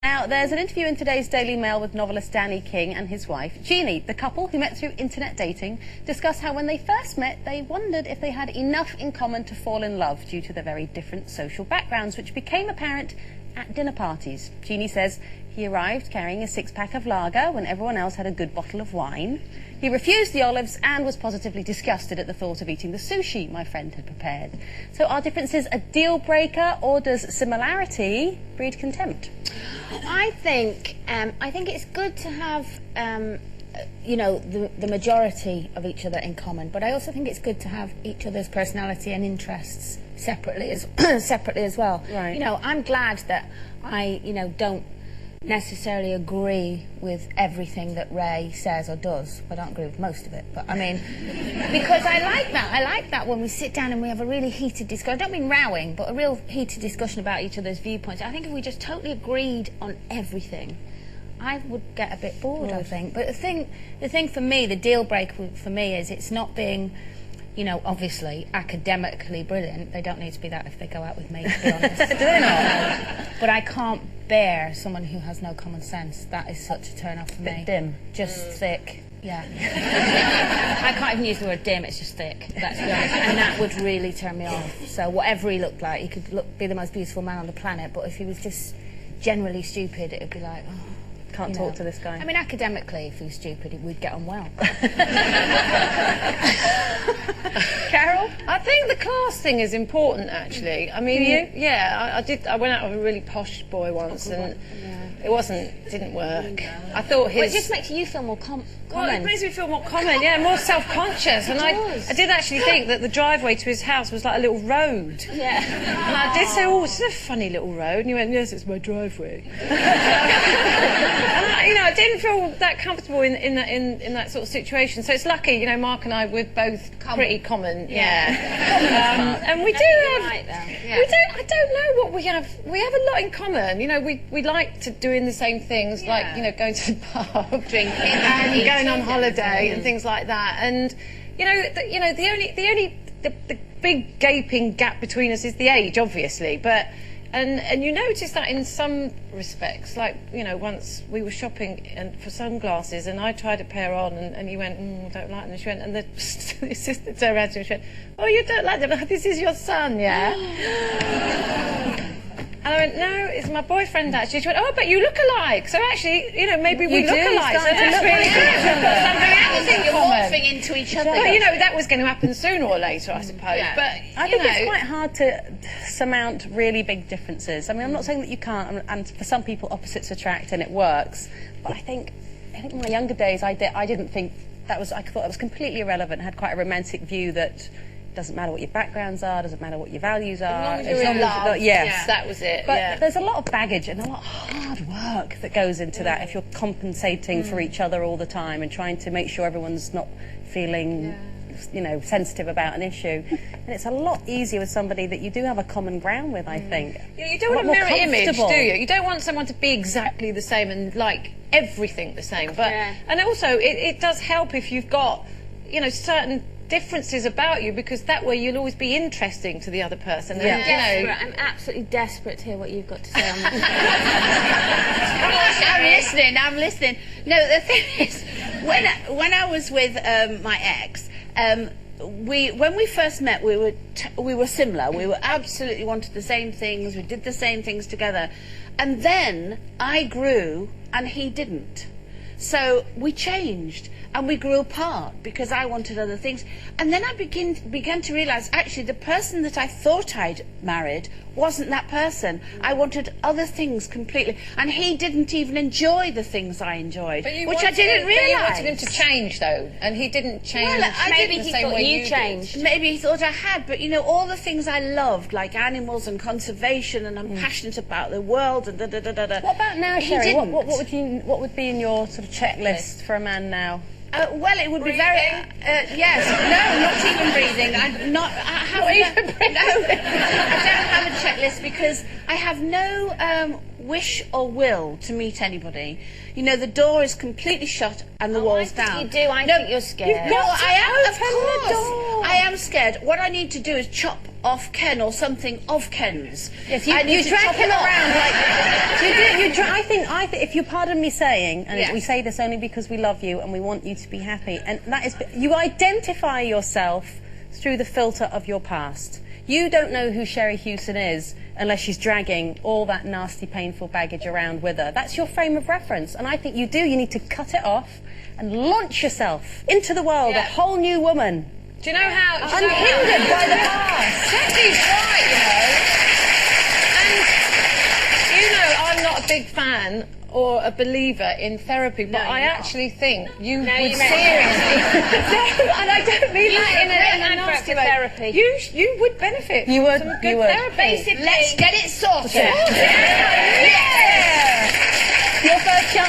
Now, there's an interview in today's Daily Mail with novelist Danny King and his wife, Jeannie. The couple, who met through internet dating, discuss how when they first met, they wondered if they had enough in common to fall in love due to their very different social backgrounds, which became apparent at dinner parties. Jeannie says he arrived carrying a six-pack of lager when everyone else had a good bottle of wine. He refused the olives and was positively disgusted at the thought of eating the sushi my friend had prepared. So are differences a deal breaker, or does similarity breed contempt? I think it's good to have you know, the majority of each other in common, but I also think it's good to have each other's personality and interests separately as well. Right. You know, I'm glad that I, you know, don't necessarily agree with everything that Ray says or does. I don't agree with most of it, but I mean, because I like that. I like that when we sit down and we have a really heated discussion. I don't mean rowing, but a real heated discussion about each other's viewpoints. I think if we just totally agreed on everything, I would get a bit bored, I think. But the thing for me, the deal breaker for me is it's not being, you know, obviously academically brilliant. They don't need to be that if they go out with me, to be honest. Do they not? But I can't bear someone who has no common sense. That is such a turn off for me. Bit dim. Just thick. Yeah. I can't even use the word dim, it's just thick, let's be honest. And that would really turn me off. So whatever he looked like, he could be the most beautiful man on the planet, but if he was just generally stupid, it would be like, oh, can't talk to this guy. I mean, academically, if he was stupid, we'd get on well. Carol? I think the class thing is important, actually. I mean, yeah, I did. I went out with a really posh boy once, and it didn't work. I thought his. Well, it just makes you feel more common. Well, it makes me feel more common, yeah, more self-conscious. And I did actually think that the driveway to his house was like a little road. Yeah. And I did say, oh, it's a funny little road. And he went, yes, it's my driveway. And I didn't feel that comfortable in that sort of situation. So it's lucky, you know, Mark and I, we're both pretty common, and we do have, right, we do. I don't know what we have. We have a lot in common. You know, we like to doing the same things, like, you know, going to the pub, drinking, and going on holiday and things like that. And the big gaping gap between us is the age, obviously, but. And you notice that in some respects, like, you know, once we were shopping for sunglasses and I tried a pair on and he went, I don't like them. And she went, and the sister turned around to him and she went, oh, you don't like them? This is your son, yeah? And I went, no, it's my boyfriend, actually. She went, oh, but you look alike. So actually, you know, maybe we look alike. So that's really good. Something else in You're common. morphing into each other. Well, you know, that was going to happen sooner or later, I suppose. Yeah. But I think it's quite hard to surmount really big differences. I mean, I'm not saying that you can't, and for some people, opposites attract and it works. But I think in my younger days, I didn't think that was. I thought that was completely irrelevant. I had quite a romantic view that. Doesn't matter what your backgrounds are, doesn't matter what your values are. As long as you're in love, yes, that was it. But there's a lot of baggage and a lot of hard work that goes into that if you're compensating for each other all the time and trying to make sure everyone's not feeling, you know, sensitive about an issue. And it's a lot easier with somebody that you do have a common ground with, I think. Yeah, you don't want a mirror image, do you? You don't want someone to be exactly the same and like everything the same. But and also it does help if you've got, you know, certain differences about you, because that way you'll always be interesting to the other person. And, you know, I'm absolutely desperate to hear what you've got to say on this. I'm listening. No, the thing is, when I was with my ex, when we first met, we were similar. We were absolutely wanted the same things. We did the same things together, and then I grew and he didn't. So we changed and we grew apart because I wanted other things. And then I began to realise, actually, the person that I thought I'd married wasn't that person. I wanted other things completely. And he didn't even enjoy the things I enjoyed, which I didn't realise. You wanted him to change, though, and he didn't change. Well, maybe the he same thought way you changed. Did. Maybe he thought I had, but, you know, all the things I loved, like animals and conservation, and I'm passionate about the world, and da-da-da-da-da. What about now, Sherrie? What would be in your sort of checklist for a man now? Well, it would be very... yes. No, not even breathing. I don't have a checklist because I have no wish or will to meet anybody. You know, the door is completely shut and the wall's down. You do. I think you're scared. No, I am, of course. I am scared. What I need to do is chop off Ken or something of Ken's. Yes, I need you to drag chop him it off. around like I think if you pardon me saying, and Yes. we say this only because we love you and we want you to be happy, and that is, you identify yourself through the filter of your past. You don't know who Sherrie Hewson is unless she's dragging all that nasty, painful baggage around with her. That's your frame of reference, and I think you do. You need to cut it off and launch yourself into the world, a whole new woman. Do you know how... Unhindered by the past. She's right, And, I'm not a big fan or a believer in therapy, but I actually think you would seriously... and I don't mean that in a nasty way. Therapy. You would benefit You would, from some you good would. therapy. Basically, Let's get it sorted. Yeah. Your first chance